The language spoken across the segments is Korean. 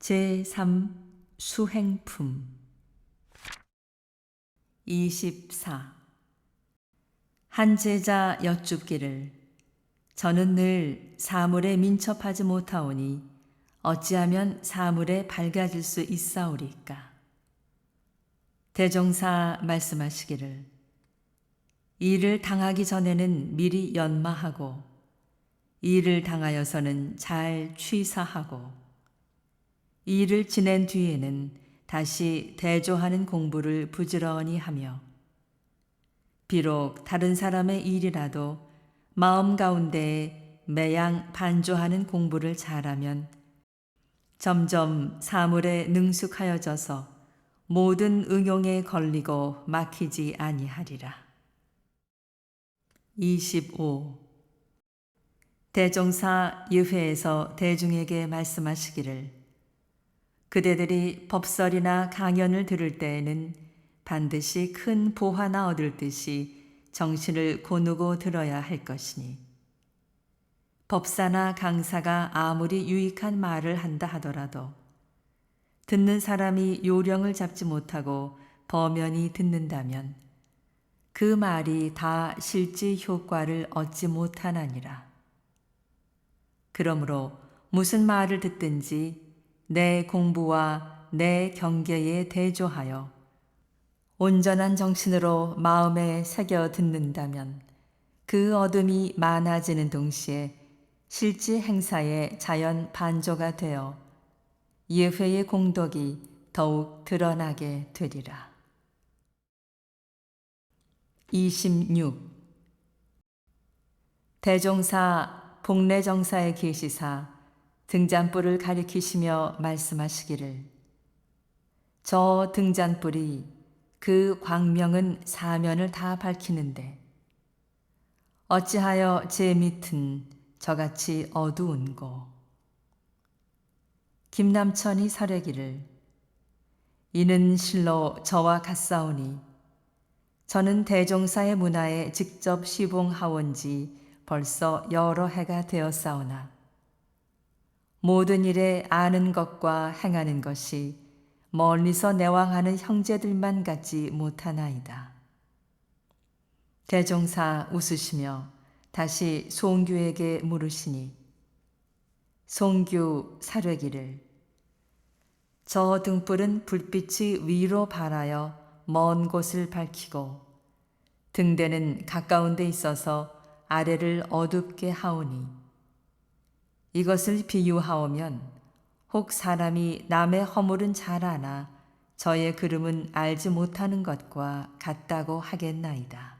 제3 수행품 24. 한 제자 여쭙기를 저는 늘 사물에 민첩하지 못하오니 어찌하면 사물에 밝아질 수 있사오리까? 대종사 말씀하시기를 일을 당하기 전에는 미리 연마하고 일을 당하여서는 잘 취사하고 일을 지낸 뒤에는 다시 대조하는 공부를 부지런히 하며 비록 다른 사람의 일이라도 마음 가운데에 매양 반조하는 공부를 잘하면 점점 사물에 능숙하여져서 모든 응용에 걸리고 막히지 아니하리라. 25. 대종사 유회에서 대중에게 말씀하시기를 그대들이 법설이나 강연을 들을 때에는 반드시 큰 보화나 얻을 듯이 정신을 고누고 들어야 할 것이니 법사나 강사가 아무리 유익한 말을 한다 하더라도 듣는 사람이 요령을 잡지 못하고 범연히 듣는다면 그 말이 다 실제 효과를 얻지 못하나니라. 그러므로 무슨 말을 듣든지 내 공부와 내 경계에 대조하여 온전한 정신으로 마음에 새겨 듣는다면 그 얻음이 많아지는 동시에 실제 행사에 자연 반조가 되어 예회의 공덕이 더욱 드러나게 되리라. 26. 대종사 복례정사에 계시사 등잔불을 가리키시며 말씀하시기를 저 등잔불이 그 광명은 사면을 다 밝히는데 어찌하여 제 밑은 저같이 어두운고. 김남천이 설하기를 이는 실로 저와 같사오니 저는 대종사의 문화에 직접 시봉하온 지 벌써 여러 해가 되었사오나 모든 일에 아는 것과 행하는 것이 멀리서 내왕하는 형제들만 같지 못하나이다. 대종사 웃으시며 다시 송규에게 물으시니 송규 사뢰기를 저 등불은 불빛이 위로 발하여 먼 곳을 밝히고 등대는 가까운 데 있어서 아래를 어둡게 하오니 이것을 비유하오면 혹 사람이 남의 허물은 잘 아나 저의 그름은 알지 못하는 것과 같다고 하겠나이다.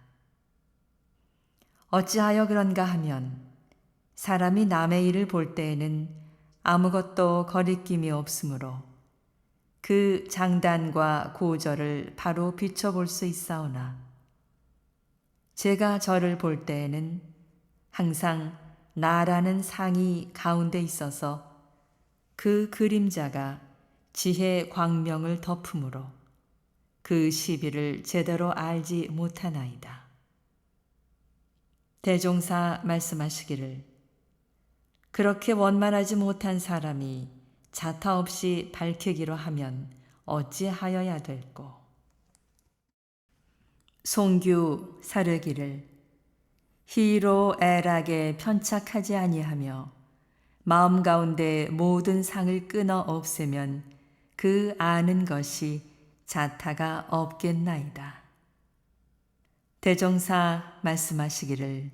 어찌하여 그런가 하면 사람이 남의 일을 볼 때에는 아무것도 거리낌이 없으므로 그 장단과 고절을 바로 비춰볼 수 있사오나 제가 저를 볼 때에는 항상 나라는 상이 가운데 있어서 그 그림자가 지혜 광명을 덮으므로 그 시비를 제대로 알지 못하나이다. 대종사 말씀하시기를 그렇게 원만하지 못한 사람이 자타 없이 밝히기로 하면 어찌하여야 될꼬. 송규 사르기를 희로애락에 편착하지 아니하며 마음 가운데 모든 상을 끊어 없애면 그 아는 것이 자타가 없겠나이다. 대종사 말씀하시기를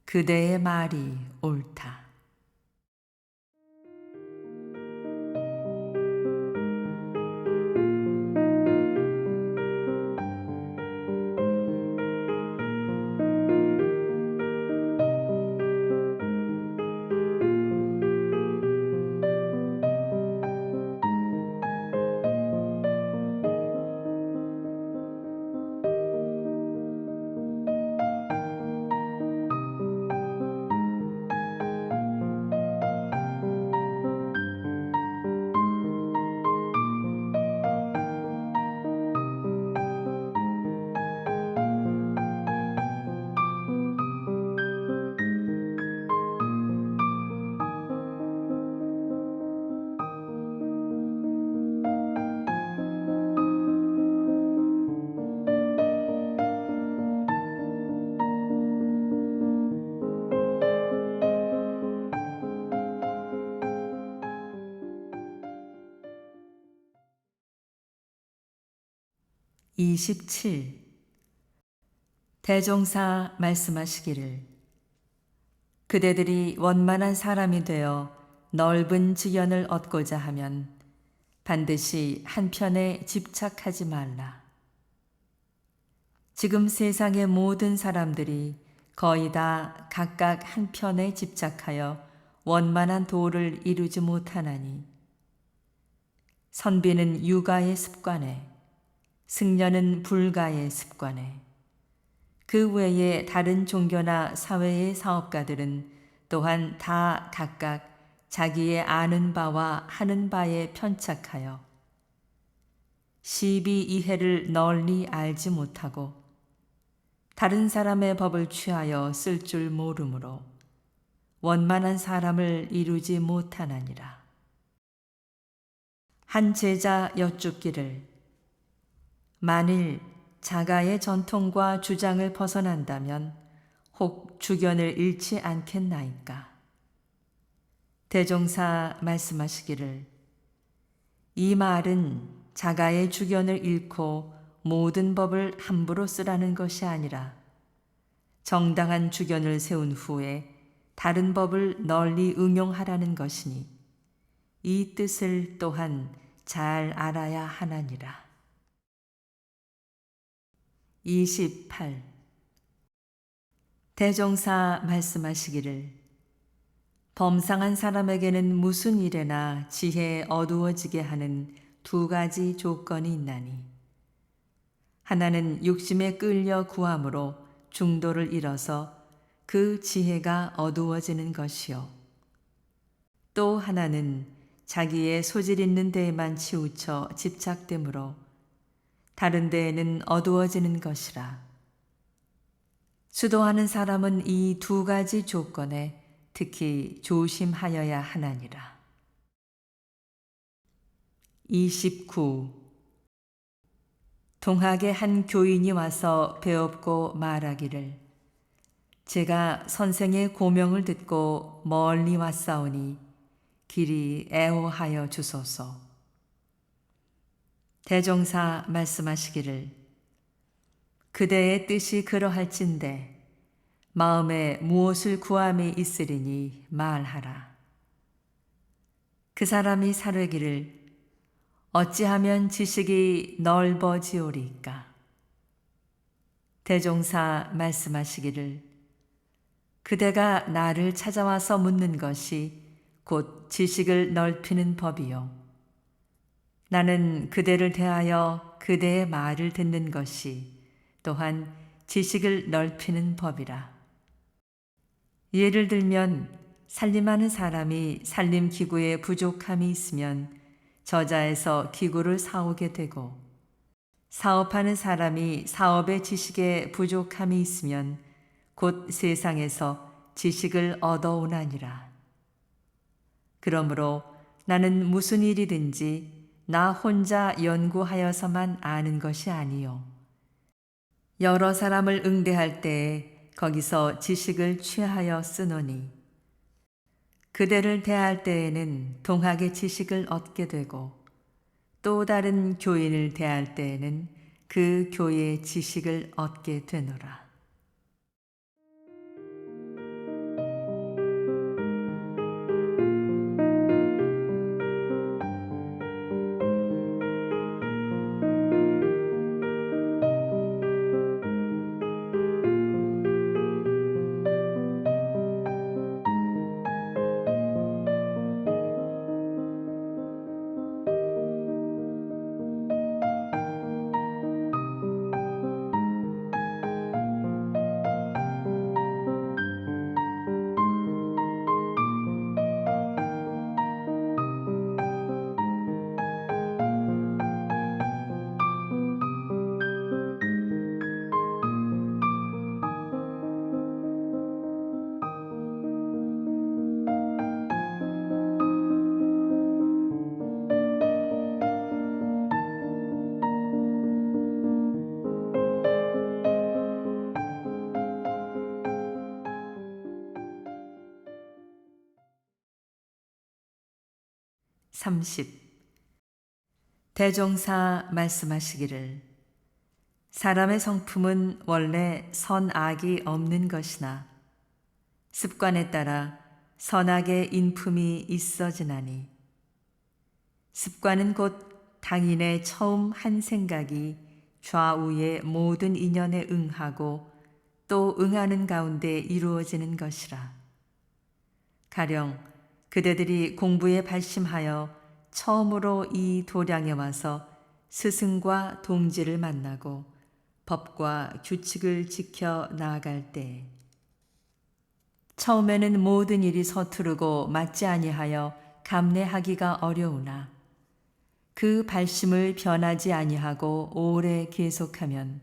그대의 말이 옳다. 27. 대종사 말씀하시기를 그대들이 원만한 사람이 되어 넓은 지연을 얻고자 하면 반드시 한편에 집착하지 말라. 지금 세상의 모든 사람들이 거의 다 각각 한편에 집착하여 원만한 도를 이루지 못하나니 선비는 육아의 습관에, 승려는 불가의 습관에, 그 외에 다른 종교나 사회의 사업가들은 또한 다 각각 자기의 아는 바와 하는 바에 편착하여 시비 이해를 널리 알지 못하고 다른 사람의 법을 취하여 쓸 줄 모르므로 원만한 사람을 이루지 못하나니라. 한 제자 여쭙기를 만일 자가의 전통과 주장을 벗어난다면 혹 주견을 잃지 않겠나이까? 대종사 말씀하시기를 이 말은 자가의 주견을 잃고 모든 법을 함부로 쓰라는 것이 아니라 정당한 주견을 세운 후에 다른 법을 널리 응용하라는 것이니 이 뜻을 또한 잘 알아야 하나니라. 28. 대종사 말씀하시기를 범상한 사람에게는 무슨 일에나 지혜에 어두워지게 하는 두 가지 조건이 있나니 하나는 욕심에 끌려 구함으로 중도를 잃어서 그 지혜가 어두워지는 것이요 또 하나는 자기의 소질 있는 데에만 치우쳐 집착됨으로 다른 데에는 어두워지는 것이라. 수도하는 사람은 이 두 가지 조건에 특히 조심하여야 하나니라. 29. 동학의 한 교인이 와서 배웁고 말하기를 제가 선생의 고명을 듣고 멀리 왔사오니 길이 애호하여 주소서. 대종사 말씀하시기를 그대의 뜻이 그러할진대 마음에 무엇을 구함이 있으리니 말하라. 그 사람이 사르기를 어찌하면 지식이 넓어지오리까? 대종사 말씀하시기를 그대가 나를 찾아와서 묻는 것이 곧 지식을 넓히는 법이요. 나는 그대를 대하여 그대의 말을 듣는 것이 또한 지식을 넓히는 법이라. 예를 들면 살림하는 사람이 살림 기구에 부족함이 있으면 저자에서 기구를 사오게 되고 사업하는 사람이 사업의 지식에 부족함이 있으면 곧 세상에서 지식을 얻어오나니라. 그러므로 나는 무슨 일이든지 나 혼자 연구하여서만 아는 것이 아니요 여러 사람을 응대할 때에 거기서 지식을 취하여 쓰노니 그대를 대할 때에는 동학의 지식을 얻게 되고 또 다른 교인을 대할 때에는 그 교의 지식을 얻게 되노라. 30. 대종사 말씀하시기를 사람의 성품은 원래 선악이 없는 것이나 습관에 따라 선악의 인품이 있어지나니 습관은 곧 당인의 처음 한 생각이 좌우의 모든 인연에 응하고 또 응하는 가운데 이루어지는 것이라. 가령 그대들이 공부에 발심하여 처음으로 이 도량에 와서 스승과 동지를 만나고 법과 규칙을 지켜 나아갈 때 처음에는 모든 일이 서투르고 맞지 아니하여 감내하기가 어려우나 그 발심을 변하지 아니하고 오래 계속하면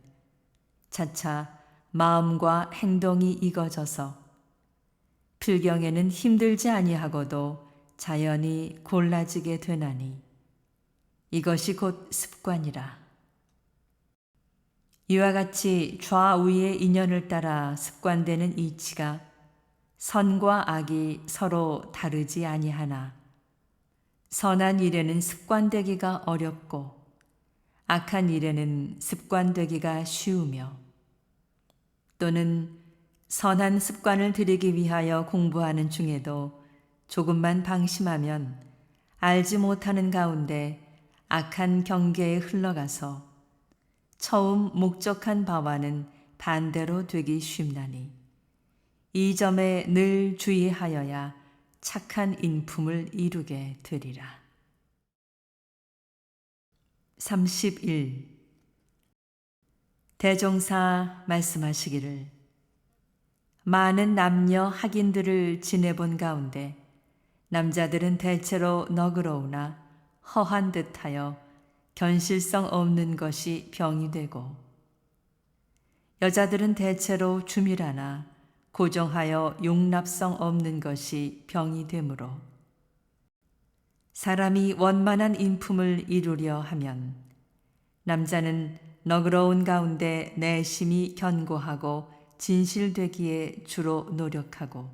차차 마음과 행동이 익어져서 필경에는 힘들지 아니하고도 자연히 골라지게 되나니 이것이 곧 습관이라. 이와 같이 좌우의 인연을 따라 습관되는 이치가 선과 악이 서로 다르지 아니하나 선한 일에는 습관되기가 어렵고 악한 일에는 습관되기가 쉬우며 또는 선한 습관을 들이기 위하여 공부하는 중에도 조금만 방심하면 알지 못하는 가운데 악한 경계에 흘러가서 처음 목적한 바와는 반대로 되기 쉽나니 이 점에 늘 주의하여야 착한 인품을 이루게 되리라. 31. 대종사 말씀하시기를 많은 남녀 학인들을 지내본 가운데 남자들은 대체로 너그러우나 허한 듯하여 견실성 없는 것이 병이 되고 여자들은 대체로 주밀하나 고정하여 용납성 없는 것이 병이 되므로 사람이 원만한 인품을 이루려 하면 남자는 너그러운 가운데 내심이 견고하고 진실되기에 주로 노력하고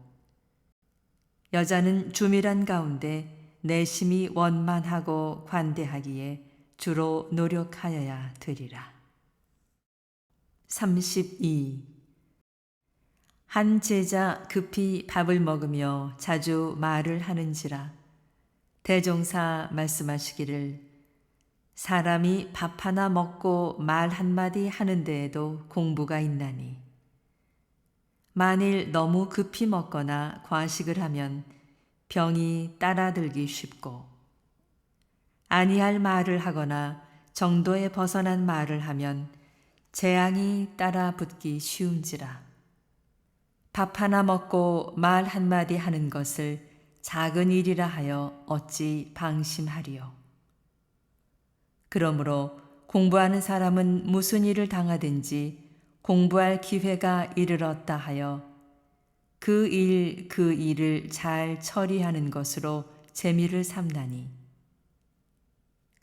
여자는 주밀한 가운데 내심이 원만하고 관대하기에 주로 노력하여야 되리라. 32. 한 제자 급히 밥을 먹으며 자주 말을 하는지라 대종사 말씀하시기를 사람이 밥 하나 먹고 말 한마디 하는 데에도 공부가 있나니 만일 너무 급히 먹거나 과식을 하면 병이 따라들기 쉽고 아니할 말을 하거나 정도에 벗어난 말을 하면 재앙이 따라 붙기 쉬운지라. 밥 하나 먹고 말 한마디 하는 것을 작은 일이라 하여 어찌 방심하리요. 그러므로 공부하는 사람은 무슨 일을 당하든지 공부할 기회가 이르렀다 하여 그 일을 잘 처리하는 것으로 재미를 삼나니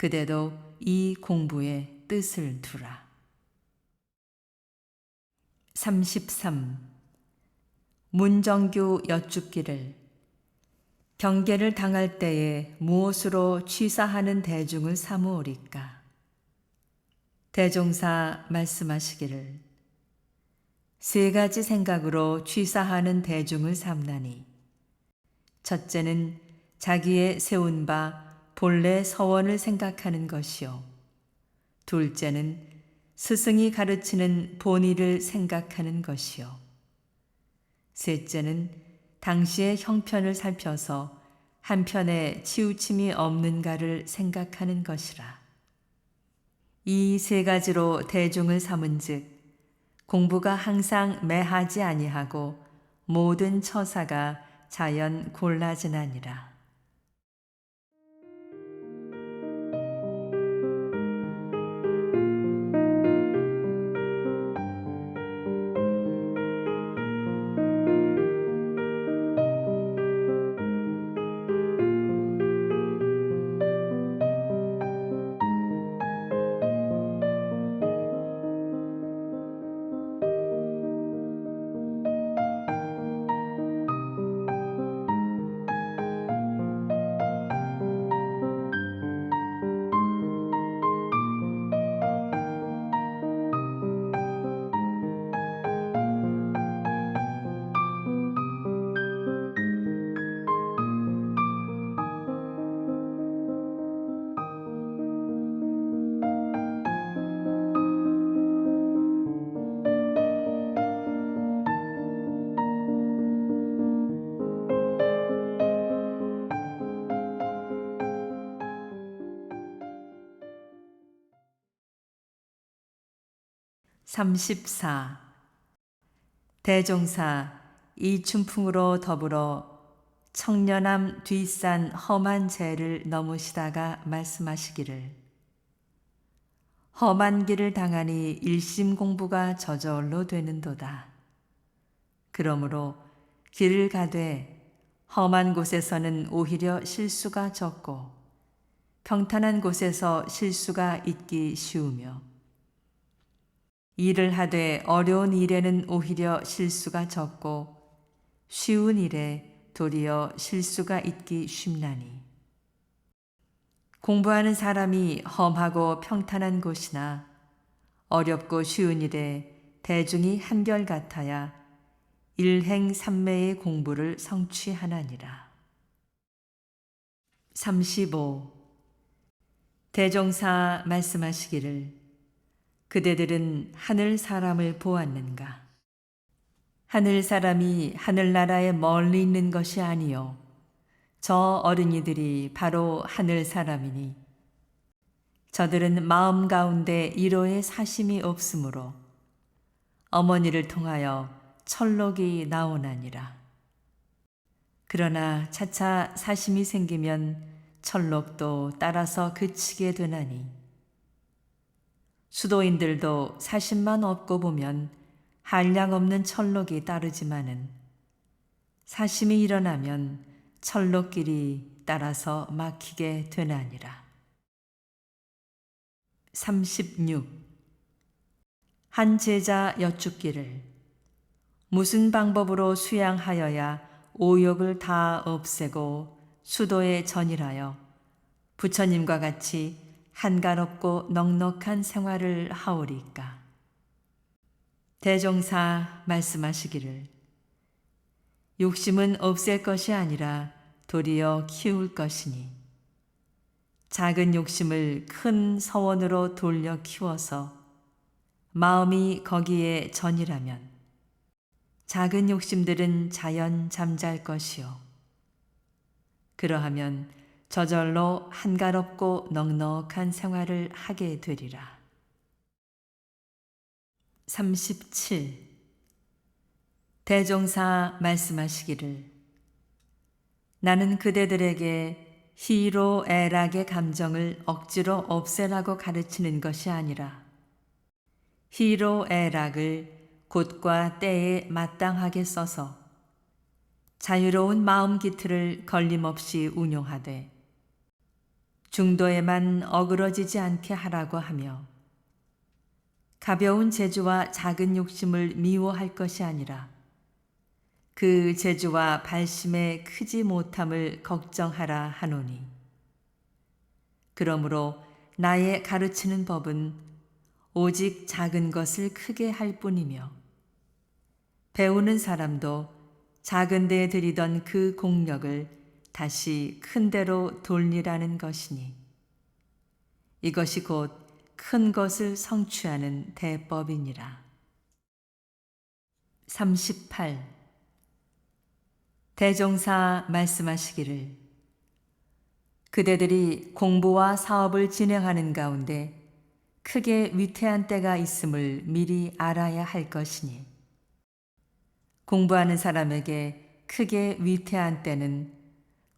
그대도 이 공부에 뜻을 두라. 33. 문정규 여쭙기를 경계를 당할 때에 무엇으로 취사하는 대중을 사무오리까? 대종사 말씀하시기를 세 가지 생각으로 취사하는 대중을 삼나니 첫째는 자기의 세운 바 본래 서원을 생각하는 것이요 둘째는 스승이 가르치는 본의를 생각하는 것이요 셋째는 당시의 형편을 살펴서 한편에 치우침이 없는가를 생각하는 것이라. 이 세 가지로 대중을 삼은즉 공부가 항상 매하지 아니하고 모든 처사가 자연 골라지나니라. 34. 대종사 이춘풍으로 더불어 청년함 뒷산 험한 죄를 넘으시다가 말씀하시기를 험한 길을 당하니 일심 공부가 저절로 되는도다. 그러므로 길을 가되 험한 곳에서는 오히려 실수가 적고 평탄한 곳에서 실수가 있기 쉬우며 일을 하되 어려운 일에는 오히려 실수가 적고 쉬운 일에 도리어 실수가 있기 쉽나니 공부하는 사람이 험하고 평탄한 곳이나 어렵고 쉬운 일에 대중이 한결같아야 일행삼매의 공부를 성취하나니라. 35. 대종사 말씀하시기를 그대들은 하늘 사람을 보았는가? 하늘 사람이 하늘나라에 멀리 있는 것이 아니요 저 어린이들이 바로 하늘 사람이니 저들은 마음 가운데 이로의 사심이 없으므로 어머니를 통하여 철록이 나오나니라. 그러나 차차 사심이 생기면 철록도 따라서 그치게 되나니 수도인들도 사심만 없고 보면 한량없는 철록이 따르지만은 사심이 일어나면 철록길이 따라서 막히게 되나니라. 36. 한 제자 여쭙기를 무슨 방법으로 수양하여야 오욕을 다 없애고 수도에 전일하여 부처님과 같이 한가롭고 넉넉한 생활을 하오리까? 대종사 말씀하시기를 욕심은 없앨 것이 아니라 도리어 키울 것이니 작은 욕심을 큰 서원으로 돌려 키워서 마음이 거기에 전이라면 작은 욕심들은 자연 잠잘 것이요 그러하면 저절로 한가롭고 넉넉한 생활을 하게 되리라. 37. 대종사 말씀하시기를 나는 그대들에게 희로애락의 감정을 억지로 없애라고 가르치는 것이 아니라 희로애락을 곳과 때에 마땅하게 써서 자유로운 마음 기틀을 걸림없이 운용하되 중도에만 어그러지지 않게 하라고 하며 가벼운 재주와 작은 욕심을 미워할 것이 아니라 그 재주와 발심의 크지 못함을 걱정하라 하노니 그러므로 나의 가르치는 법은 오직 작은 것을 크게 할 뿐이며 배우는 사람도 작은 데에 들이던 그 공력을 다시 큰 데로 돌리라는 것이니 이것이 곧 큰 것을 성취하는 대법이니라. 38. 대종사 말씀하시기를 그대들이 공부와 사업을 진행하는 가운데 크게 위태한 때가 있음을 미리 알아야 할 것이니 공부하는 사람에게 크게 위태한 때는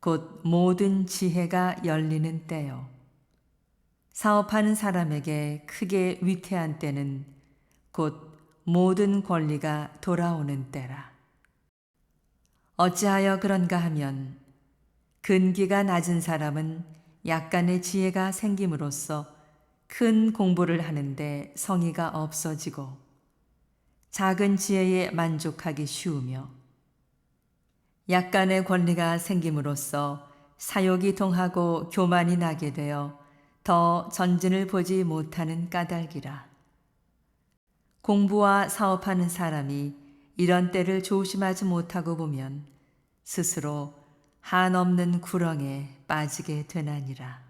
곧 모든 지혜가 열리는 때요. 사업하는 사람에게 크게 위태한 때는 곧 모든 권리가 돌아오는 때라. 어찌하여 그런가 하면 근기가 낮은 사람은 약간의 지혜가 생김으로써 큰 공부를 하는데 성의가 없어지고 작은 지혜에 만족하기 쉬우며 약간의 권리가 생김으로써 사욕이 동하고 교만이 나게 되어 더 전진을 보지 못하는 까닭이라. 공부와 사업하는 사람이 이런 때를 조심하지 못하고 보면 스스로 한없는 구렁에 빠지게 되나니라.